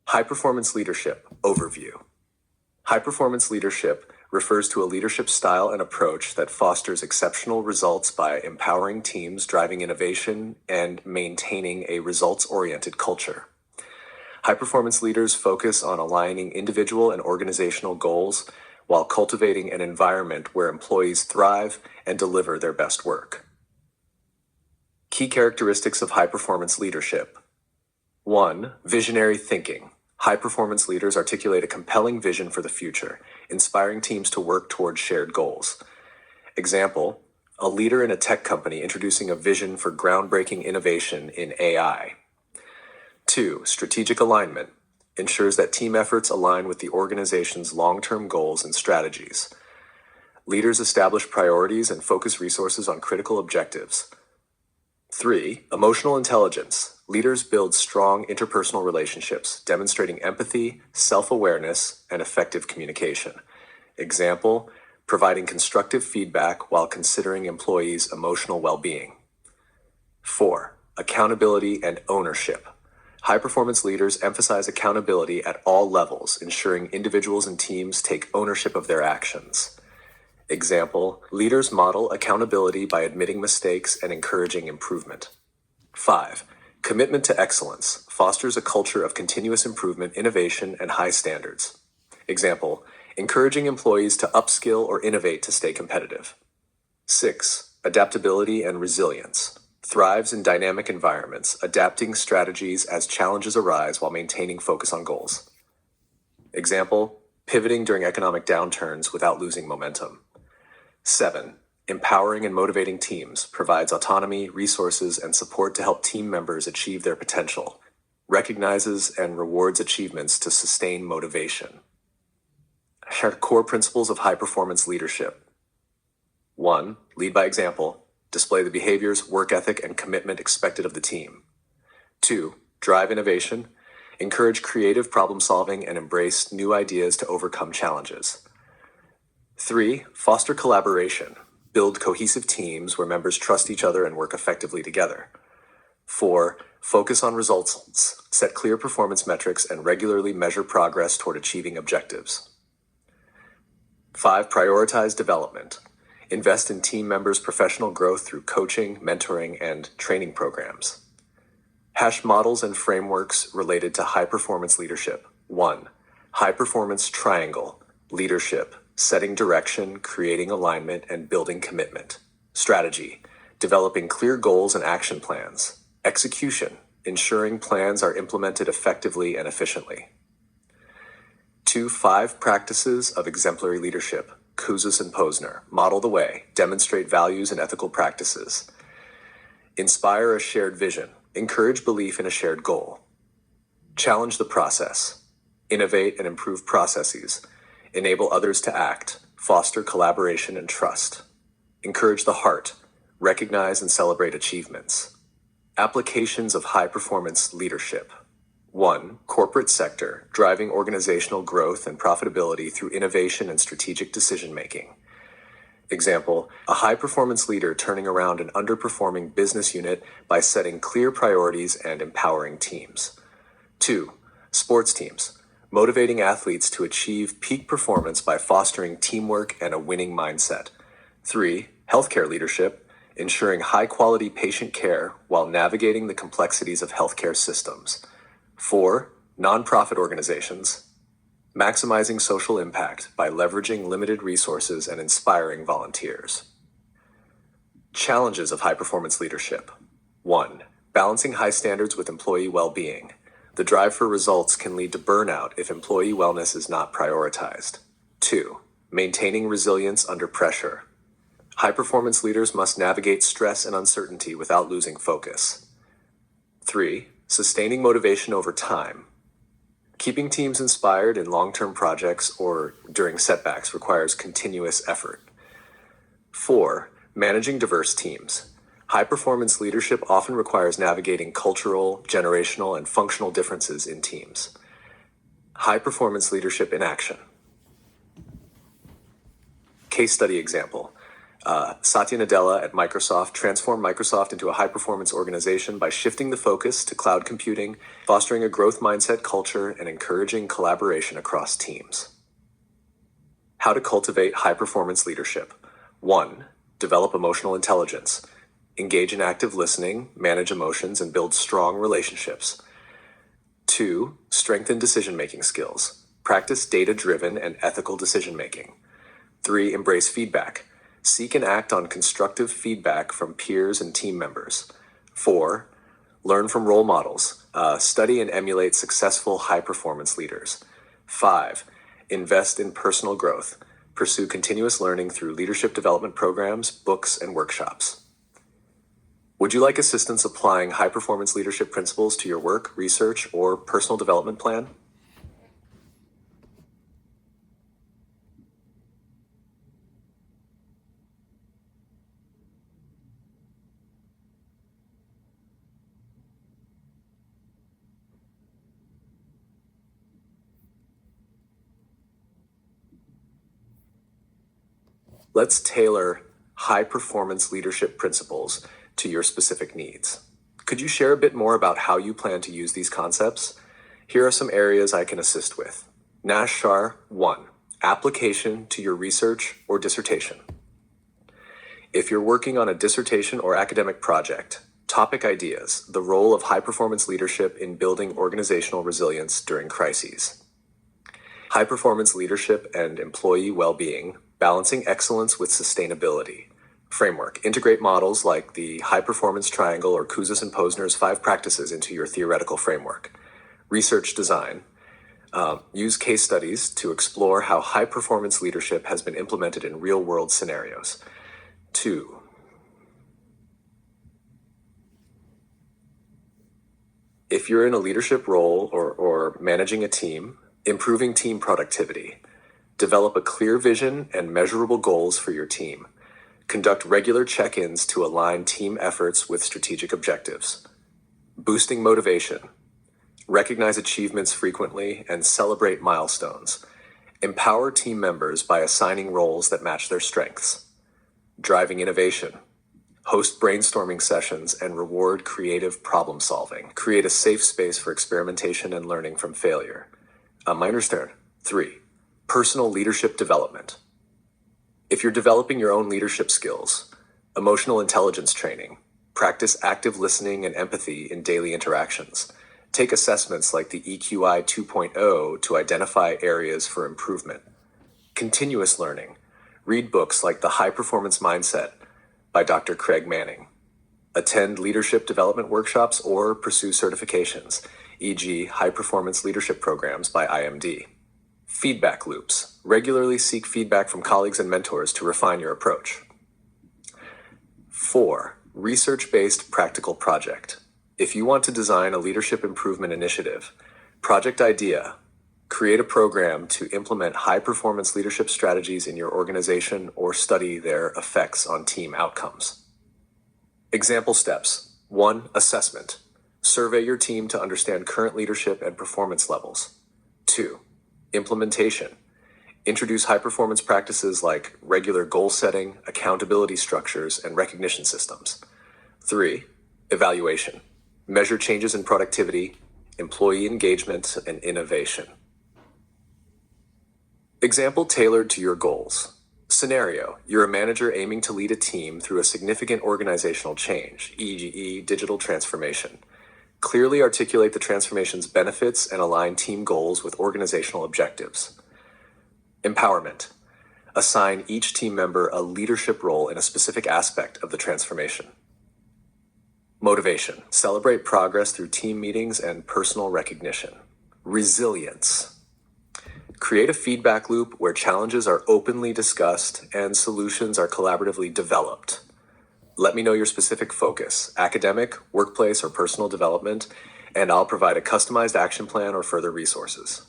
High-performance leadership overview. High-performance leadership refers to a leadership style and approach that fosters exceptional results by empowering teams, driving innovation, and maintaining a results-oriented culture. High-performance leaders focus on aligning individual and organizational goals while cultivating an environment where employees thrive and deliver their best work. Key characteristics of high-performance leadership. 1. Visionary thinking. High-performance leaders articulate a compelling vision for the future, inspiring teams to work toward shared goals. Example, a leader in a tech company introducing a vision for groundbreaking innovation in AI. 2. Strategic alignment. Ensures that team efforts align with the organization's long-term goals and strategies. Leaders establish priorities and focus resources on critical objectives. 3. Emotional intelligence. Leaders build strong interpersonal relationships, demonstrating empathy, self-awareness, and effective communication. Example, providing constructive feedback while considering employees' emotional well-being. 4. Accountability and ownership. High-performance leaders emphasize accountability at all levels, ensuring individuals and teams take ownership of their actions. Example, leaders model accountability by admitting mistakes and encouraging improvement. 5. Commitment to excellence fosters a culture of continuous improvement, innovation, and high standards. Example, encouraging employees to upskill or innovate to stay competitive. 6. Adaptability and resilience. Thrives in dynamic environments, adapting strategies as challenges arise while maintaining focus on goals. Example, pivoting during economic downturns without losing momentum. 7. Empowering and motivating teams provides autonomy, resources, and support to help team members achieve their potential, recognizes and rewards achievements to sustain motivation. Core principles of high-performance leadership. 1. Lead by example. Display the behaviors, work ethic, and commitment expected of the team. 2. Drive innovation. Encourage creative problem-solving and embrace new ideas to overcome challenges. 3. Foster collaboration. Build cohesive teams where members trust each other and work effectively together. 4. Focus on results. Set clear performance metrics and regularly measure progress toward achieving objectives. 5. Prioritize development. Invest in team members' professional growth through coaching, mentoring, and training programs. Hash models and frameworks related to high-performance leadership. 1. High-performance triangle. Leadership. Setting direction, creating alignment, and building commitment. Strategy. Developing clear goals and action plans. Execution. Ensuring plans are implemented effectively and efficiently. 2. 5 practices of exemplary leadership. Kouzes and Posner. Model the way. Demonstrate values and ethical practices. Inspire a shared vision. Encourage belief in a shared goal. Challenge the process. Innovate and improve processes. Enable others to act. Foster collaboration and trust. Encourage the heart. Recognize and celebrate achievements. Applications of high-performance leadership. 1. Corporate sector, driving organizational growth and profitability through innovation and strategic decision-making. Example, a high-performance leader turning around an underperforming business unit by setting clear priorities and empowering teams. 2. Sports teams, motivating athletes to achieve peak performance by fostering teamwork and a winning mindset. 3. Healthcare leadership, ensuring high-quality patient care while navigating the complexities of healthcare systems. 4. Nonprofit organizations, maximizing social impact by leveraging limited resources and inspiring volunteers. Challenges of high-performance leadership. 1. Balancing high standards with employee well-being. The drive for results can lead to burnout if employee wellness is not prioritized. 2. Maintaining resilience under pressure. High-performance leaders must navigate stress and uncertainty without losing focus. 3. Sustaining motivation over time. Keeping teams inspired in long-term projects or during setbacks requires continuous effort. 4. Managing diverse teams. High-performance leadership often requires navigating cultural, generational, and functional differences in teams. High-performance leadership in action. Case study example. Satya Nadella at Microsoft transformed Microsoft into a high-performance organization by shifting the focus to cloud computing, fostering a growth mindset culture, and encouraging collaboration across teams. How to cultivate high-performance leadership. 1. Develop emotional intelligence. Engage in active listening, manage emotions, and build strong relationships. 2. Strengthen decision-making skills. Practice data-driven and ethical decision-making. 3. Embrace feedback. Seek and act on constructive feedback from peers and team members. 4. Learn from role models. Study and emulate successful high-performance leaders. 5. Invest in personal growth. Pursue continuous learning through leadership development programs, books, and workshops. Would you like assistance applying high-performance leadership principles to your work, research, or personal development plan? Let's tailor high-performance leadership principles to your specific needs. Could you share a bit more about how you plan to use these concepts? Here are some areas I can assist with. NASHAR 1. Application to your research or dissertation. If you're working on a dissertation or academic project, topic ideas, the role of high-performance leadership in building organizational resilience during crises. High-performance leadership and employee well-being, balancing excellence with sustainability. Framework. Integrate models like the high-performance triangle or Kouzes and Posner's 5 practices into your theoretical framework. Research design. Use case studies to explore how high-performance leadership has been implemented in real-world scenarios. 2. If you're in a leadership role or managing a team, improving team productivity. Develop a clear vision and measurable goals for your team. Conduct regular check-ins to align team efforts with strategic objectives. Boosting motivation. Recognize achievements frequently and celebrate milestones. Empower team members by assigning roles that match their strengths. Driving innovation. Host brainstorming sessions and reward creative problem solving. Create a safe space for experimentation and learning from failure. Miner's turn. 3. Personal leadership development. If you're developing your own leadership skills, emotional intelligence training, practice active listening and empathy in daily interactions. Take assessments like the EQI 2.0 to identify areas for improvement. Continuous learning. Read books like The High Performance Mindset by Dr. Craig Manning. Attend leadership development workshops or pursue certifications, e.g., high performance leadership programs by IMD. Feedback loops. Regularly seek feedback from colleagues and mentors to refine your approach. 4. Research-based practical project. If you want to design a leadership improvement initiative, project idea. Create a program to implement high-performance leadership strategies in your organization or study their effects on team outcomes. Example steps. 1. Assessment. Survey your team to understand current leadership and performance levels. 2. Implementation. Introduce high-performance practices like regular goal setting, accountability structures, and recognition systems. 3. Evaluation. Measure changes in productivity, employee engagement, and innovation. Example tailored to your goals. Scenario. You're a manager aiming to lead a team through a significant organizational change, e.g., digital transformation. Clearly articulate the transformation's benefits and align team goals with organizational objectives. Empowerment. Assign each team member a leadership role in a specific aspect of the transformation. Motivation. Celebrate progress through team meetings and personal recognition. Resilience. Create a feedback loop where challenges are openly discussed and solutions are collaboratively developed. Let me know your specific focus, academic, workplace, or personal development, and I'll provide a customized action plan or further resources.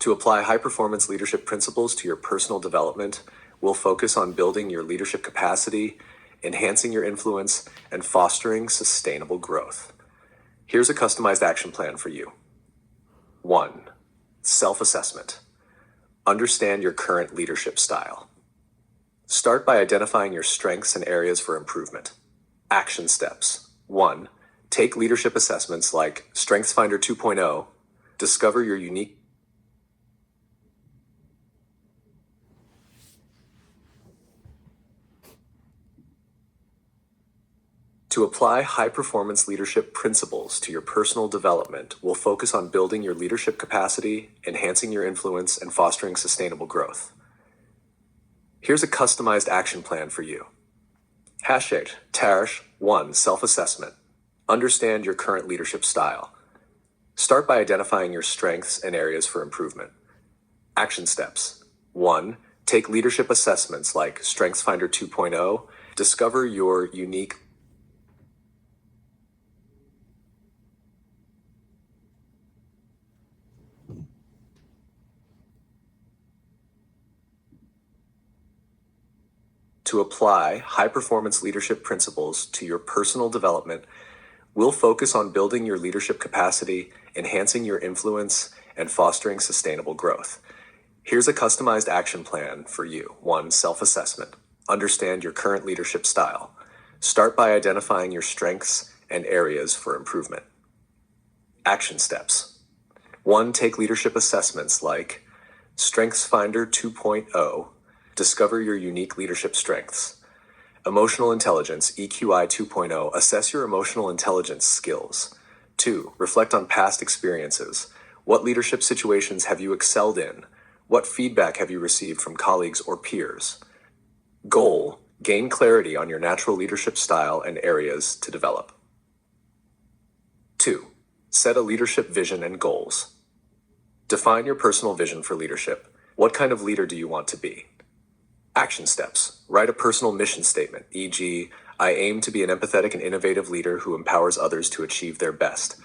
To apply high-performance leadership principles to your personal development, we'll focus on building your leadership capacity, enhancing your influence, and fostering sustainable growth. Here's a customized action plan for you. 1. Self-assessment. Understand your current leadership style. Start by identifying your strengths and areas for improvement. Action steps. 1. Take leadership assessments like StrengthsFinder 2.0. Discover your unique. To apply high-performance leadership principles to your personal development, we'll focus on building your leadership capacity, enhancing your influence, and fostering sustainable growth. Here's a customized action plan for you. Hashtag Tarish 1 Self-Assessment. Understand your current leadership style. Start by identifying your strengths and areas for improvement. Action steps. 1. Take leadership assessments like StrengthsFinder 2.0. Discover your unique. To apply high-performance leadership principles to your personal development, we'll focus on building your leadership capacity, enhancing your influence, and fostering sustainable growth. Here's a customized action plan for you. 1. Self-assessment. Understand your current leadership style. Start by identifying your strengths and areas for improvement. Action steps. 1. Take leadership assessments like StrengthsFinder 2.0. Discover your unique leadership strengths. Emotional intelligence, EQI 2.0. Assess your emotional intelligence skills. 2. Reflect on past experiences. What leadership situations have you excelled in? What feedback have you received from colleagues or peers? Goal: gain clarity on your natural leadership style and areas to develop. 2. Set a leadership vision and goals. Define your personal vision for leadership. What kind of leader do you want to be? Action steps. Write a personal mission statement, e.g., I aim to be an empathetic and innovative leader who empowers others to achieve their best.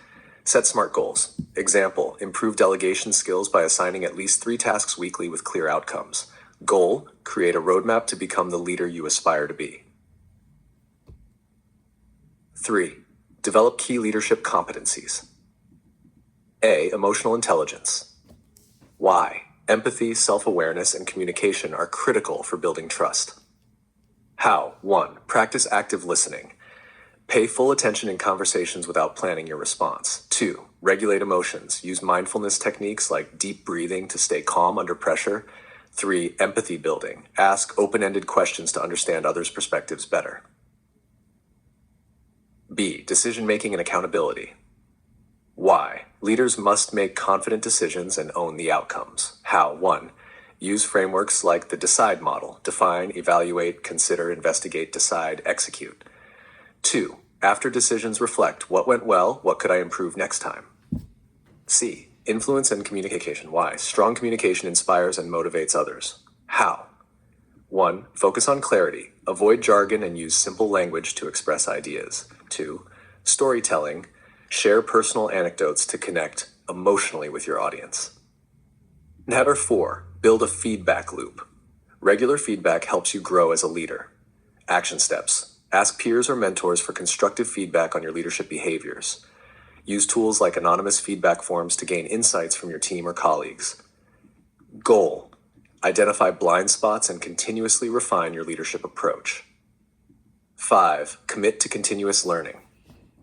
Set SMART goals. Example, improve delegation skills by assigning at least 3 tasks weekly with clear outcomes. Goal, create a roadmap to become the leader you aspire to be. 3. Develop key leadership competencies. A. Emotional intelligence. Why? Empathy, self-awareness, and communication are critical for building trust. How? 1. Practice active listening. Pay full attention in conversations without planning your response. 2. Regulate emotions. Use mindfulness techniques like deep breathing to stay calm under pressure. 3. Empathy building. Ask open-ended questions to understand others' perspectives better. B. Decision-making and accountability. Why? Leaders must make confident decisions and own the outcomes. How? 1. Use frameworks like the DECIDE model. Define, evaluate, consider, investigate, decide, execute. 2. After decisions, reflect. What went well? What could I improve next time? C. Influence and communication. Why? Strong communication inspires and motivates others. How? 1. Focus on clarity. Avoid jargon and use simple language to express ideas. 2. Storytelling. Share personal anecdotes to connect emotionally with your audience. Number 4. Build a feedback loop. Regular feedback helps you grow as a leader. Action steps. Ask peers or mentors for constructive feedback on your leadership behaviors. Use tools like anonymous feedback forms to gain insights from your team or colleagues. Goal: identify blind spots and continuously refine your leadership approach. 5. Commit to continuous learning.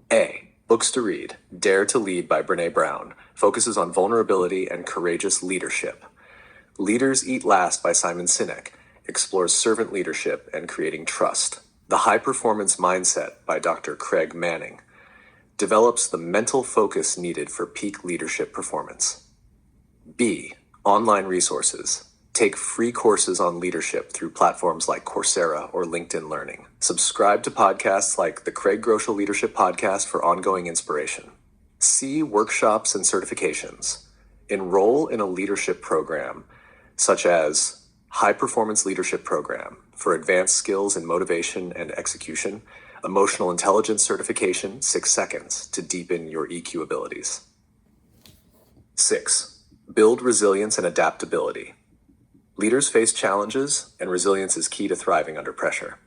A. Books to read. Dare to Lead by Brené Brown focuses on vulnerability and courageous leadership. Leaders Eat Last by Simon Sinek explores servant leadership and creating trust. The High Performance Mindset by Dr. Craig Manning develops the mental focus needed for peak leadership performance. B. Online resources. Take free courses on leadership through platforms like Coursera or LinkedIn Learning. Subscribe to podcasts like the Craig Groeschel Leadership Podcast for ongoing inspiration. C. Workshops and certifications. Enroll in a leadership program, such as High Performance Leadership Program for advanced skills in motivation and execution, Emotional Intelligence Certification, 6 seconds to deepen your EQ abilities. 6. Build resilience and adaptability. Leaders face challenges, and resilience is key to thriving under pressure.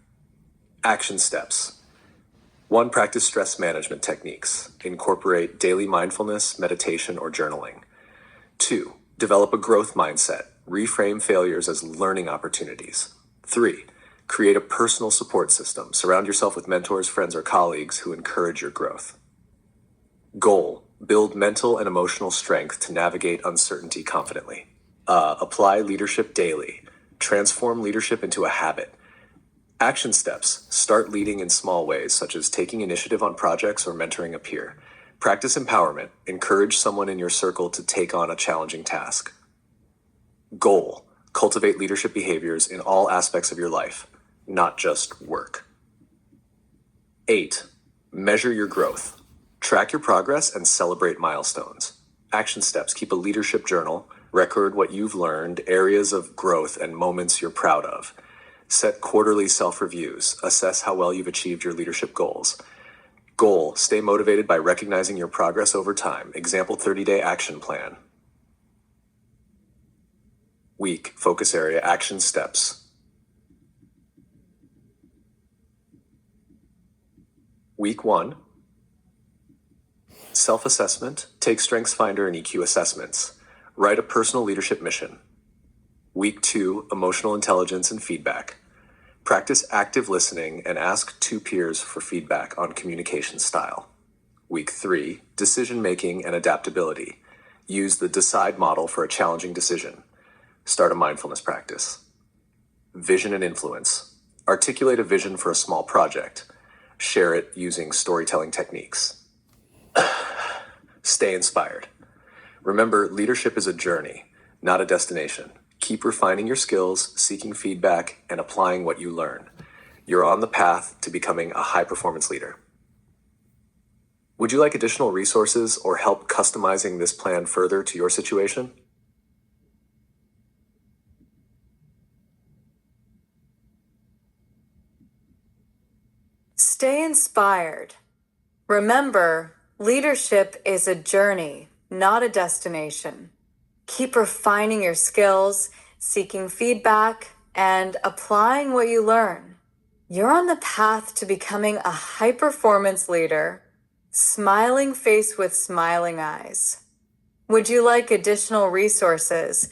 Action steps. 1. Practice stress management techniques. Incorporate daily mindfulness, meditation, or journaling. 2. Develop a growth mindset. Reframe failures as learning opportunities. 3. Create a personal support system. Surround yourself with mentors, friends, or colleagues who encourage your growth. Goal. Build mental and emotional strength to navigate uncertainty confidently. Apply leadership daily. Transform leadership into a habit. Action steps. Start leading in small ways, such as taking initiative on projects or mentoring a peer. Practice empowerment. Encourage someone in your circle to take on a challenging task. Goal. Cultivate leadership behaviors in all aspects of your life, not just work. 8. Measure your growth. Track your progress and celebrate milestones. Action steps. Keep a leadership journal. Record what you've learned, areas of growth, and moments you're proud of. Set quarterly self-reviews. Assess how well you've achieved your leadership goals. Goal. Stay motivated by recognizing your progress over time. Example: 30-day action plan. Week. Focus area. Action steps. Week 1. Self-assessment. Take StrengthsFinder and EQ assessments. Write a personal leadership mission. Week 2. Emotional intelligence and feedback. Practice active listening and ask 2 peers for feedback on communication style. Week 3. Decision-making and adaptability. Use the DECIDE model for a challenging decision. Start a mindfulness practice. Vision and influence. Articulate a vision for a small project. Share it using storytelling techniques. Stay inspired. Remember, leadership is a journey, not a destination. Keep refining your skills, seeking feedback, and applying what you learn. You're on the path to becoming a high-performance leader. Would you like additional resources or help customizing this plan further to your situation? Stay inspired. Remember, leadership is a journey, not a destination. Keep refining your skills, seeking feedback, and applying what you learn. You're on the path to becoming a high-performance leader, smiling face with smiling eyes. Would you like additional resources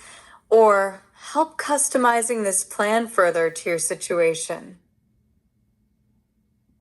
or help customizing this plan further to your situation?